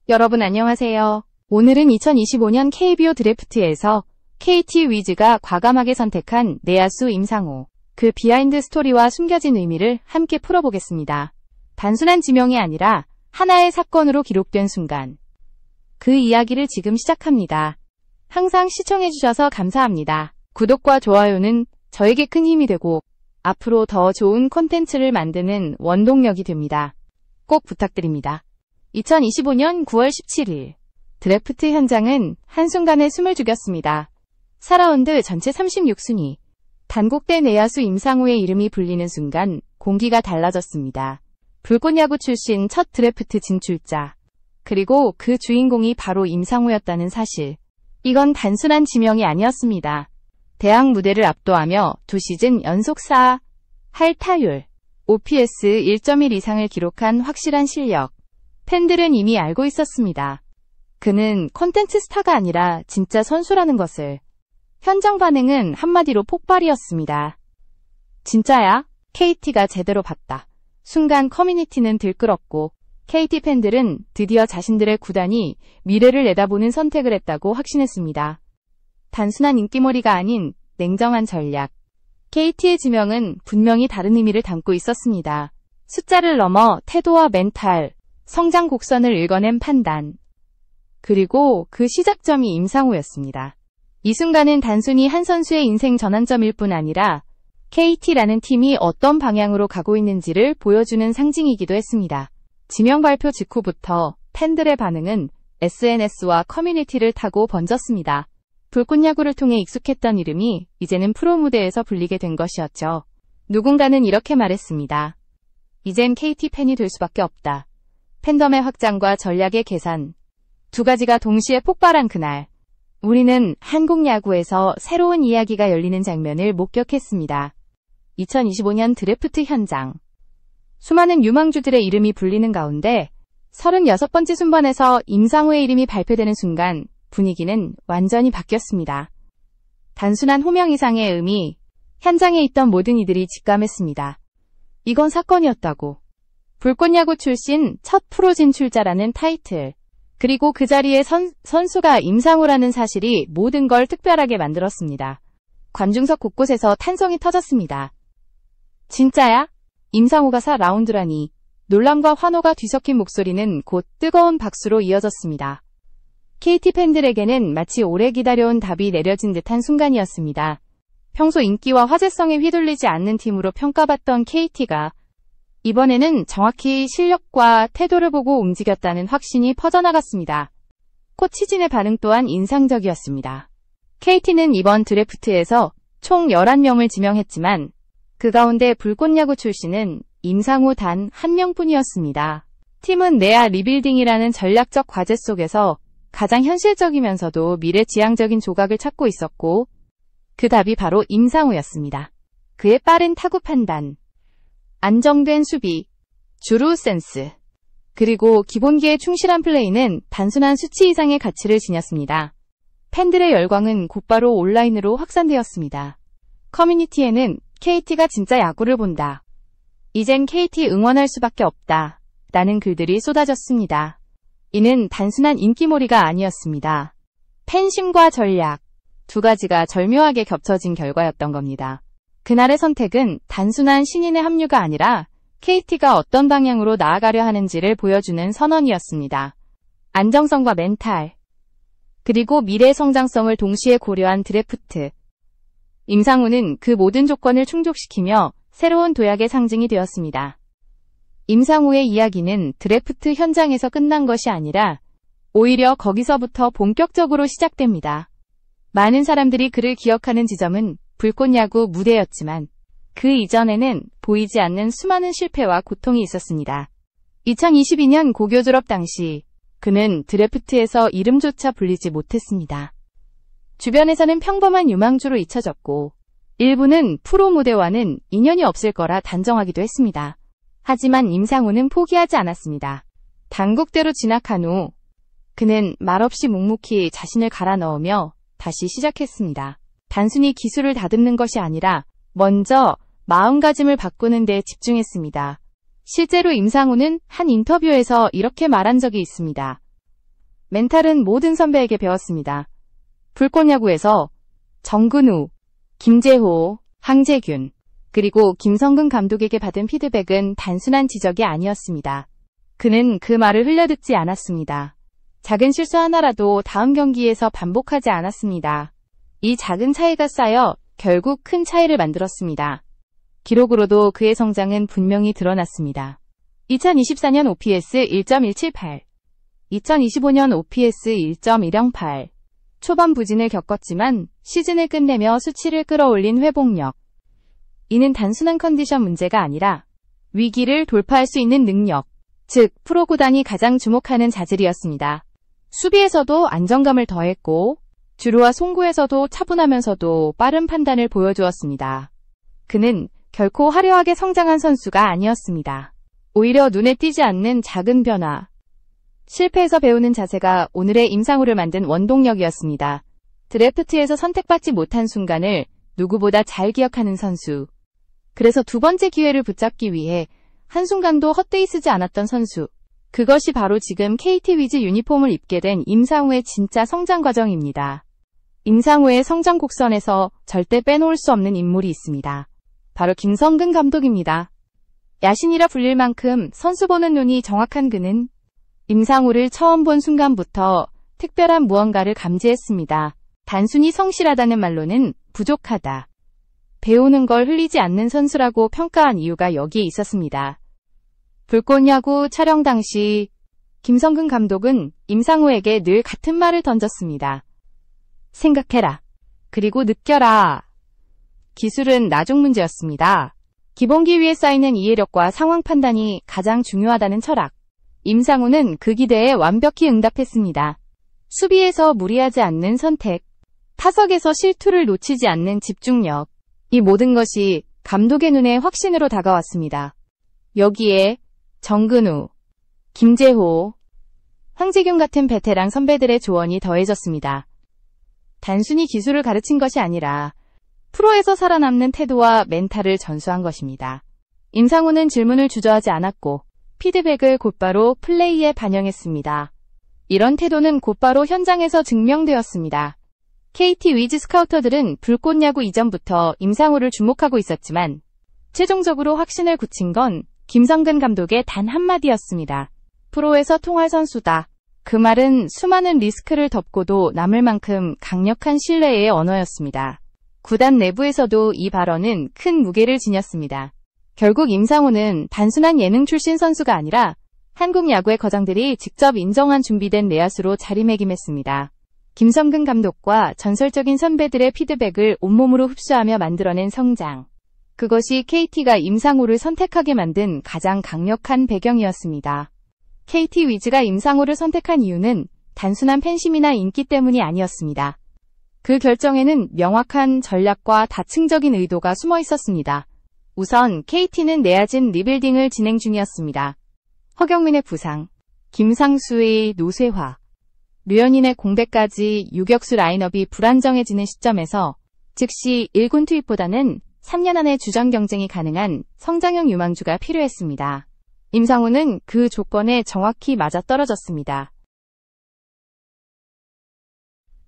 여러분 안녕하세요. 오늘은 2025년 KBO 드래프트에서 KT 위즈가 과감하게 선택한 내야수 임상우, 그 비하인드 스토리와 숨겨진 의미를 함께 풀어보겠습니다. 단순한 지명이 아니라 하나의 사건으로 기록된 순간. 그 이야기를 지금 시작합니다. 항상 시청해주셔서 감사합니다. 구독과 좋아요는 저에게 큰 힘이 되고 앞으로 더 좋은 콘텐츠를 만드는 원동력이 됩니다. 꼭 부탁드립니다. 2025년 9월 17일 드래프트 현장은 한순간에 숨을 죽였습니다. 4라운드 전체 36순위 단국대 내야수 임상우의 이름이 불리는 순간 공기가 달라졌습니다. 불꽃야구 출신 첫 드래프트 진출자. 그리고 그 주인공이 바로 임상우였다는 사실. 이건 단순한 지명이 아니었습니다. 대학 무대를 압도하며 2시즌 연속 4할 타율, OPS 1.1 이상을 기록한 확실한 실력. 팬들은 이미 알고 있었습니다. 그는 콘텐츠 스타가 아니라 진짜 선수라는 것을. 현장 반응은 한마디로 폭발이었습니다. 진짜야? KT가 제대로 봤다. 순간 커뮤니티는 들끓었고 KT 팬들은 드디어 자신들의 구단이 미래를 내다보는 선택을 했다고 확신했습니다. 단순한 인기몰이가 아닌 냉정한 전략. KT의 지명은 분명히 다른 의미를 담고 있었습니다. 숫자를 넘어 태도와 멘탈, 성장 곡선을 읽어낸 판단. 그리고 그 시작점이 임상우였습니다. 이 순간은 단순히 한 선수의 인생 전환점일 뿐 아니라 KT라는 팀이 어떤 방향으로 가고 있는지를 보여주는 상징이기도 했습니다. 지명 발표 직후부터 팬들의 반응은 SNS와 커뮤니티를 타고 번졌습니다. 불꽃야구를 통해 익숙했던 이름이 이제는 프로 무대에서 불리게 된 것이었죠. 누군가는 이렇게 말했습니다. 이젠 KT 팬이 될 수밖에 없다. 팬덤의 확장과 전략의 계산. 두 가지가 동시에 폭발한 그날. 우리는 한국 야구에서 새로운 이야기가 열리는 장면을 목격했습니다. 2025년 드래프트 현장. 수많은 유망주들의 이름이 불리는 가운데 36번째 순번에서 임상우의 이름이 발표되는 순간 분위기는 완전히 바뀌었습니다. 단순한 호명 이상의 의미, 현장에 있던 모든 이들이 직감했습니다. 이건 사건이었다고. 불꽃야구 출신 첫 프로 진출자라는 타이틀, 그리고 그 자리에 선수가 임상우라는 사실이 모든 걸 특별하게 만들었습니다. 관중석 곳곳에서 탄성이 터졌습니다. 진짜야? 임상우가 4라운드라니. 놀람과 환호가 뒤섞인 목소리는 곧 뜨거운 박수로 이어졌습니다. KT 팬들에게는 마치 오래 기다려온 답이 내려진 듯한 순간이었습니다. 평소 인기와 화제성에 휘둘리지 않는 팀으로 평가받던 KT가 이번에는 정확히 실력과 태도를 보고 움직였다는 확신이 퍼져나갔습니다. 코치진의 반응 또한 인상적이었습니다. KT는 이번 드래프트에서 총 11명을 지명했지만 그 가운데 불꽃야구 출신은 임상우 단 1명뿐이었습니다. 팀은 내야 리빌딩이라는 전략적 과제 속에서 가장 현실적이면서도 미래지향적인 조각을 찾고 있었고 그 답이 바로 임상우였습니다. 그의 빠른 타구 판단, 안정된 수비, 주루 센스, 그리고 기본기에 충실한 플레이는 단순한 수치 이상의 가치를 지녔습니다. 팬들의 열광은 곧바로 온라인으로 확산되었습니다. 커뮤니티에는 KT가 진짜 야구를 본다. 이젠 KT 응원할 수밖에 없다. 라는 글들이 쏟아졌습니다. 이는 단순한 인기몰이가 아니었습니다. 팬심과 전략, 두 가지가 절묘하게 겹쳐진 결과였던 겁니다. 그날의 선택은 단순한 신인의 합류가 아니라 KT가 어떤 방향으로 나아가려 하는지를 보여주는 선언이었습니다. 안정성과 멘탈, 그리고 미래 성장성을 동시에 고려한 드래프트. 임상우는 그 모든 조건을 충족시키며 새로운 도약의 상징이 되었습니다. 임상우의 이야기는 드래프트 현장에서 끝난 것이 아니라 오히려 거기서부터 본격적으로 시작됩니다. 많은 사람들이 그를 기억하는 지점은 불꽃야구 무대였지만 그 이전에는 보이지 않는 수많은 실패와 고통이 있었습니다. 2022년 고교 졸업 당시 그는 드래프트에서 이름조차 불리지 못했습니다. 주변에서는 평범한 유망주로 잊혀졌고 일부는 프로 무대와는 인연이 없을 거라 단정하기도 했습니다. 하지만 임상우는 포기하지 않았습니다. 단국대로 진학한 후 그는 말없이 묵묵히 자신을 갈아 넣으며 다시 시작했습니다. 단순히 기술을 다듬는 것이 아니라 먼저 마음가짐을 바꾸는 데 집중했습니다. 실제로 임상우는 한 인터뷰에서 이렇게 말한 적이 있습니다. 멘탈은 모든 선배에게 배웠습니다. 불꽃야구에서 정근우, 김재호, 황재균, 그리고 김성근 감독에게 받은 피드백은 단순한 지적이 아니었습니다. 그는 그 말을 흘려듣지 않았습니다. 작은 실수 하나라도 다음 경기에서 반복하지 않았습니다. 이 작은 차이가 쌓여 결국 큰 차이를 만들었습니다. 기록으로도 그의 성장은 분명히 드러났습니다. 2024년 OPS 1.178, 2025년 OPS 1.108. 초반 부진을 겪었지만 시즌을 끝내며 수치를 끌어올린 회복력. 이는 단순한 컨디션 문제가 아니라 위기를 돌파할 수 있는 능력, 즉 프로 구단이 가장 주목하는 자질이었습니다. 수비에서도 안정감을 더했고 주루와 송구에서도 차분하면서도 빠른 판단을 보여주었습니다. 그는 결코 화려하게 성장한 선수가 아니었습니다. 오히려 눈에 띄지 않는 작은 변화, 실패에서 배우는 자세가 오늘의 임상우를 만든 원동력이었습니다. 드래프트에서 선택받지 못한 순간을 누구보다 잘 기억하는 선수. 그래서 두 번째 기회를 붙잡기 위해 한순간도 헛되이 쓰지 않았던 선수. 그것이 바로 지금 KT 위즈 유니폼을 입게 된 임상우의 진짜 성장 과정입니다. 임상우의 성장 곡선에서 절대 빼놓을 수 없는 인물이 있습니다. 바로 김성근 감독입니다. 야신이라 불릴 만큼 선수 보는 눈이 정확한 그는 임상우를 처음 본 순간부터 특별한 무언가를 감지했습니다. 단순히 성실하다는 말로는 부족하다. 배우는 걸 흘리지 않는 선수라고 평가한 이유가 여기에 있었습니다. 불꽃야구 촬영 당시 김성근 감독은 임상우에게 늘 같은 말을 던졌습니다. 생각해라. 그리고 느껴라. 기술은 나중 문제였습니다. 기본기 위에 쌓이는 이해력과 상황 판단이 가장 중요하다는 철학. 임상우는 그 기대에 완벽히 응답했습니다. 수비에서 무리하지 않는 선택, 타석에서 실투를 놓치지 않는 집중력. 이 모든 것이 감독의 눈에 확신으로 다가왔습니다. 여기에 정근우, 김재호, 황재균 같은 베테랑 선배들의 조언이 더해졌습니다. 단순히 기술을 가르친 것이 아니라 프로에서 살아남는 태도와 멘탈을 전수한 것입니다. 임상우는 질문을 주저하지 않았고 피드백을 곧바로 플레이에 반영했습니다. 이런 태도는 곧바로 현장에서 증명되었습니다. KT 위즈 스카우터들은 불꽃야구 이전부터 임상우를 주목하고 있었지만 최종적으로 확신을 굳힌 건 김성근 감독의 단 한마디였습니다. 프로에서 통할 선수다. 그 말은 수많은 리스크를 덮고도 남을 만큼 강력한 신뢰의 언어였습니다. 구단 내부에서도 이 발언은 큰 무게를 지녔습니다. 결국 임상우는 단순한 예능 출신 선수가 아니라 한국 야구의 거장들이 직접 인정한 준비된 내야수로 자리매김했습니다. 김성근 감독과 전설적인 선배들의 피드백을 온몸으로 흡수하며 만들어낸 성장. 그것이 KT가 임상우를 선택하게 만든 가장 강력한 배경이었습니다. KT 위즈가 임상우를 선택한 이유는 단순한 팬심이나 인기 때문이 아니었습니다. 그 결정에는 명확한 전략과 다층적인 의도가 숨어 있었습니다. 우선 KT는 내야진 리빌딩을 진행 중이었습니다. 허경민의 부상, 김상수의 노쇠화, 류현인의 공백까지 유격수 라인업이 불안정해지는 시점에서 즉시 1군 투입보다는 3년 안에 주전 경쟁이 가능한 성장형 유망주가 필요했습니다. 임상우는 그 조건에 정확히 맞아떨어졌습니다.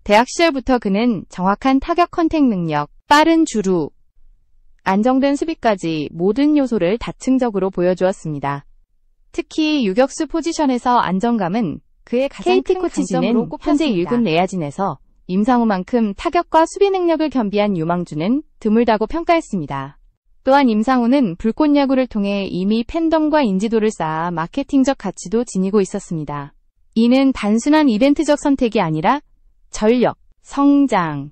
대학 시절부터 그는 정확한 타격 컨택 능력, 빠른 주루, 안정된 수비까지 모든 요소를 다층적으로 보여주었습니다. 특히 유격수 포지션에서 안정감은 그의 가장 큰 강점으로 꼽혔습니다. 현재 1군 내야진에서 임상우만큼 타격과 수비 능력을 겸비한 유망주는 드물다고 평가했습니다. 또한 임상우는 불꽃야구를 통해 이미 팬덤과 인지도를 쌓아 마케팅적 가치도 지니고 있었습니다. 이는 단순한 이벤트적 선택이 아니라 전력, 성장,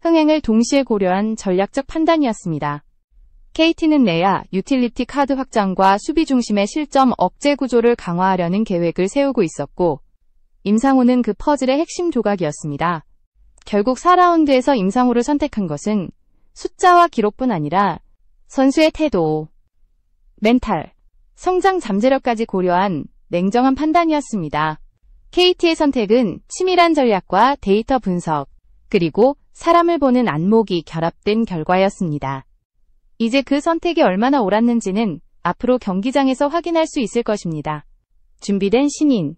흥행을 동시에 고려한 전략적 판단이었습니다. KT는 내야 유틸리티 카드 확장과 수비 중심의 실점 억제 구조를 강화하려는 계획을 세우고 있었고 임상우는 그 퍼즐의 핵심 조각이었습니다. 결국 4라운드에서 임상우를 선택한 것은 숫자와 기록뿐 아니라 선수의 태도, 멘탈, 성장 잠재력까지 고려한 냉정한 판단이었습니다. KT의 선택은 치밀한 전략과 데이터 분석, 그리고 사람을 보는 안목이 결합된 결과였습니다. 이제 그 선택이 얼마나 옳았는지는 앞으로 경기장에서 확인할 수 있을 것입니다. 준비된 신인,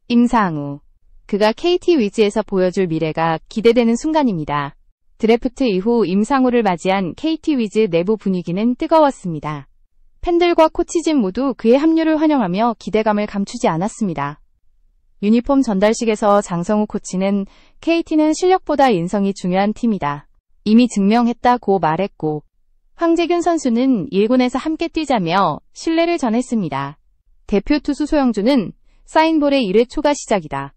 임상우. 그가 KT 위즈에서 보여줄 미래가 기대되는 순간입니다. 드래프트 이후 임상호를 맞이한 KT 위즈 내부 분위기는 뜨거웠습니다. 팬들과 코치진 모두 그의 합류를 환영하며 기대감을 감추지 않았습니다. 유니폼 전달식에서 장성우 코치는 KT는 실력보다 인성이 중요한 팀이다. 이미 증명했다고 말했고, 황재균 선수는 1군에서 함께 뛰자며 신뢰를 전했습니다. 대표 투수 소영주는 사인볼의 1회 초가 시작이다.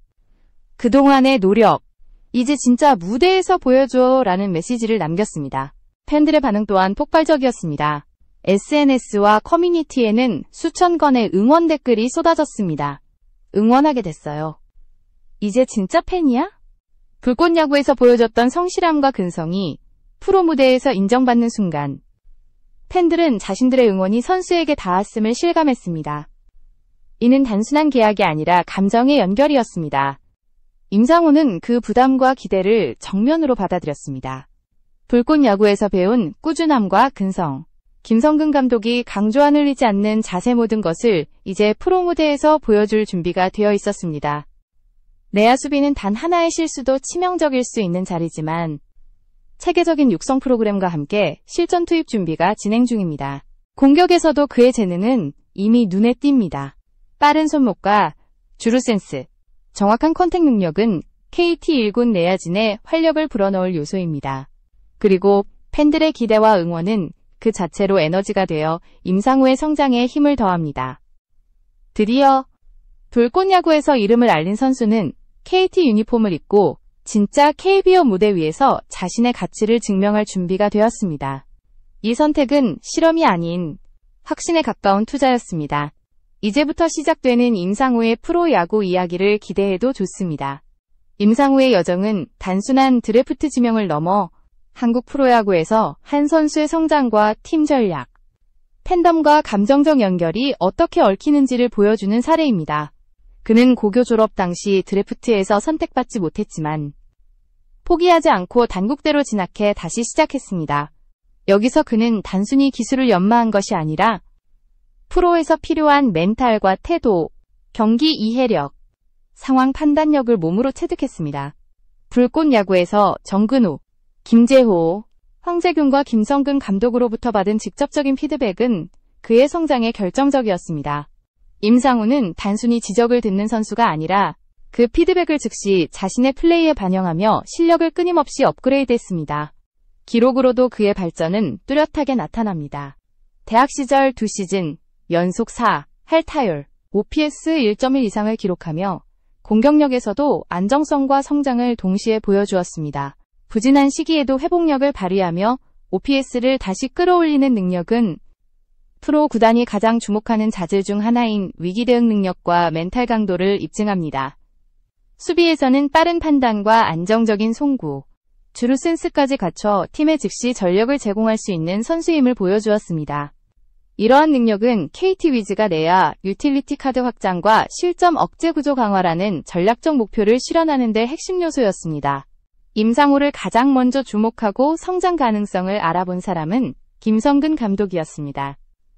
그동안의 노력, 이제 진짜 무대에서 보여줘 라는 메시지를 남겼습니다. 팬들의 반응 또한 폭발적이었습니다. SNS와 커뮤니티에는 수천 건의 응원 댓글이 쏟아졌습니다. 응원하게 됐어요. 이제 진짜 팬이야? 불꽃야구에서 보여줬던 성실함과 근성이 프로 무대에서 인정받는 순간, 팬들은 자신들의 응원이 선수에게 닿았음을 실감했습니다. 이는 단순한 계약이 아니라 감정의 연결이었습니다. 임상호는 그 부담과 기대를 정면으로 받아들였습니다. 불꽃야구에서 배운 꾸준함과 근성, 김성근 감독이 강조한 흘리지 않는 자세 모든 것을 이제 프로 무대에서 보여줄 준비가 되어 있었습니다. 내야 수비는 단 하나의 실수도 치명적일 수 있는 자리지만 체계적인 육성 프로그램과 함께 실전 투입 준비가 진행 중입니다. 공격에서도 그의 재능은 이미 눈에 띕니다. 빠른 손목과 주루 센스, 정확한 컨택 능력은 KT 1군 내야진의 활력을 불어넣을 요소입니다. 그리고 팬들의 기대와 응원은 그 자체로 에너지가 되어 임상호의 성장에 힘을 더합니다. 드디어 불꽃야구에서 이름을 알린 선수는 KT 유니폼을 입고 진짜 KBO 무대 위에서 자신의 가치를 증명할 준비가 되었습니다. 이 선택은 실험이 아닌 확신에 가까운 투자였습니다. 이제부터 시작되는 임상호의 프로야구 이야기를 기대해도 좋습니다. 임상호의 여정은 단순한 드래프트 지명을 넘어 한국 프로야구에서 한 선수의 성장과 팀 전략, 팬덤과 감정적 연결이 어떻게 얽히는지를 보여주는 사례입니다. 그는 고교 졸업 당시 드래프트에서 선택받지 못했지만 포기하지 않고 단국대로 진학해 다시 시작했습니다. 여기서 그는 단순히 기술을 연마한 것이 아니라 프로에서 필요한 멘탈과 태도, 경기 이해력, 상황 판단력을 몸으로 체득했습니다. 불꽃야구에서 정근우, 김재호, 황재균과 김성근 감독으로부터 받은 직접적인 피드백은 그의 성장에 결정적이었습니다. 임상우는 단순히 지적을 듣는 선수가 아니라 그 피드백을 즉시 자신의 플레이에 반영하며 실력을 끊임없이 업그레이드했습니다. 기록으로도 그의 발전은 뚜렷하게 나타납니다. 대학 시절 2시즌 연속 4할 타율, OPS 1.1 이상을 기록하며 공격력에서도 안정성과 성장을 동시에 보여주었습니다. 부진한 시기에도 회복력을 발휘하며 OPS를 다시 끌어올리는 능력은 프로 구단이 가장 주목하는 자질 중 하나인 위기 대응 능력과 멘탈 강도를 입증합니다. 수비에서는 빠른 판단과 안정적인 송구, 주루 센스까지 갖춰 팀에 즉시 전력을 제공할 수 있는 선수임을 보여주었습니다. 이러한 능력은 KT 위즈가 내야 유틸리티 카드 확장과 실점 억제 구조 강화라는 전략적 목표를 실현하는 데 핵심 요소였습니다. 임상호를 가장 먼저 주목하고 성장 가능성을 알아본 사람은 김성근 감독이었습니다.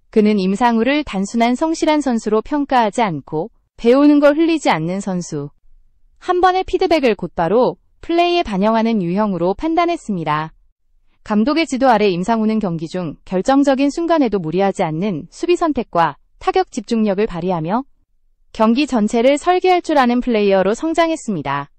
그는 임상호를 단순한 성실한 선수로 평가하지 않고 배우는 걸 흘리지 않는 선수, 한 번의 피드백을 곧바로 플레이에 반영하는 유형으로 판단했습니다. 감독의 지도 아래 임상우는 경기 중 결정적인 순간에도 무리하지 않는 수비 선택과 타격 집중력을 발휘하며 경기 전체를 설계할 줄 아는 플레이어로 성장했습니다.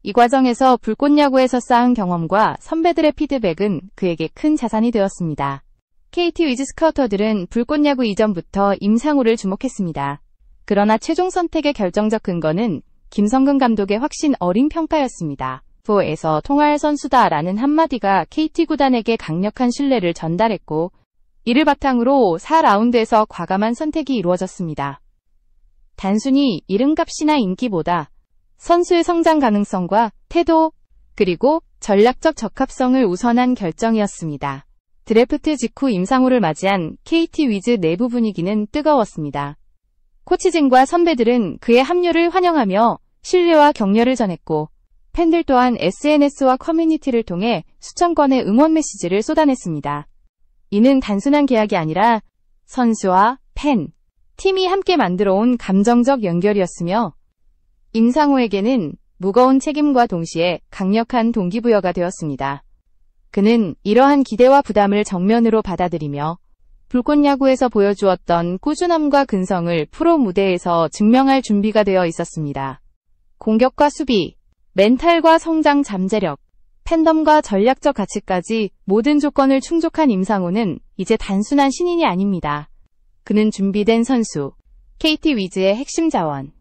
이 과정에서 불꽃야구에서 쌓은 경험과 선배들의 피드백은 그에게 큰 자산이 되었습니다. KT 위즈 스카우터들은 불꽃야구 이전부터 임상우를 주목했습니다. 그러나 최종 선택의 결정적 근거는 김성근 감독의 확신 어린 평가였습니다. 4에서 통할 선수다라는 한마디가 KT 구단에게 강력한 신뢰를 전달했고, 이를 바탕으로 4라운드에서 과감한 선택이 이루어졌습니다. 단순히 이름값이나 인기보다 선수의 성장 가능성과 태도, 그리고 전략적 적합성을 우선한 결정이었습니다. 드래프트 직후 임상우를 맞이한 KT 위즈 내부 분위기는 뜨거웠습니다. 코치진과 선배들은 그의 합류를 환영하며 신뢰와 격려를 전했고, 팬들 또한 SNS와 커뮤니티를 통해 수천 건의 응원 메시지를 쏟아냈습니다. 이는 단순한 계약이 아니라 선수와 팬, 팀이 함께 만들어온 감정적 연결이었으며, 임상호에게는 무거운 책임과 동시에 강력한 동기부여가 되었습니다. 그는 이러한 기대와 부담을 정면으로 받아들이며 불꽃야구에서 보여주었던 꾸준함과 근성을 프로 무대에서 증명할 준비가 되어 있었습니다. 공격과 수비, 멘탈과 성장 잠재력, 팬덤과 전략적 가치까지 모든 조건을 충족한 임상호는 이제 단순한 신인이 아닙니다. 그는 준비된 선수, KT 위즈의 핵심 자원,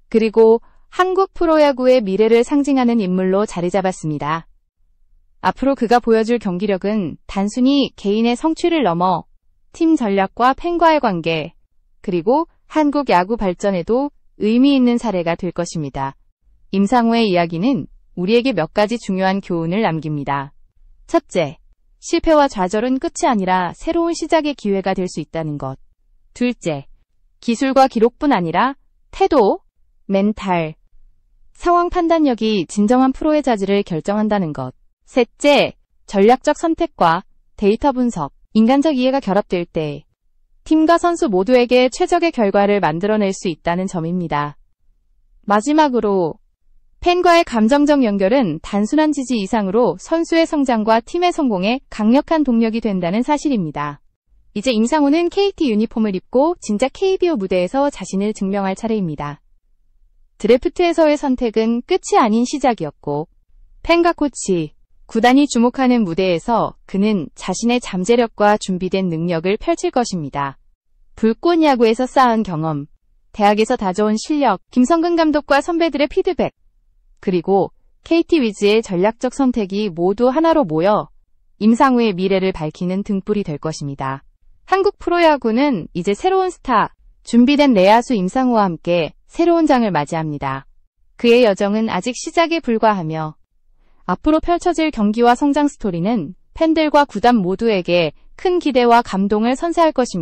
그리고 한국 프로야구의 미래를 상징하는 인물로 자리 잡았습니다. 앞으로 그가 보여줄 경기력은 단순히 개인의 성취를 넘어 팀 전략과 팬과의 관계, 그리고 한국 야구 발전에도 의미 있는 사례가 될 것입니다. 임상호의 이야기는 우리에게 몇 가지 중요한 교훈을 남깁니다. 첫째, 실패와 좌절은 끝이 아니라 새로운 시작의 기회가 될 수 있다는 것. 둘째, 기술과 기록뿐 아니라 태도, 멘탈, 상황 판단력이 진정한 프로의 자질을 결정한다는 것. 셋째, 전략적 선택과 데이터 분석, 인간적 이해가 결합될 때 팀과 선수 모두에게 최적의 결과를 만들어낼 수 있다는 점입니다. 마지막으로 팬과의 감정적 연결은 단순한 지지 이상으로 선수의 성장과 팀의 성공에 강력한 동력이 된다는 사실입니다. 이제 임상호는 KT 유니폼을 입고 진짜 KBO 무대에서 자신을 증명할 차례입니다. 드래프트에서의 선택은 끝이 아닌 시작이었고 팬과 코치, 구단이 주목하는 무대에서 그는 자신의 잠재력과 준비된 능력을 펼칠 것입니다. 불꽃 야구에서 쌓은 경험, 대학에서 다져온 실력, 김성근 감독과 선배들의 피드백, 그리고 KT 위즈의 전략적 선택이 모두 하나로 모여 임상호의 미래를 밝히는 등불이 될 것입니다. 한국 프로야구는 이제 새로운 스타, 준비된 내야수 임상호와 함께 새로운 장을 맞이합니다. 그의 여정은 아직 시작에 불과하며 앞으로 펼쳐질 경기와 성장 스토리는 팬들과 구단 모두에게 큰 기대와 감동을 선사할 것입니다.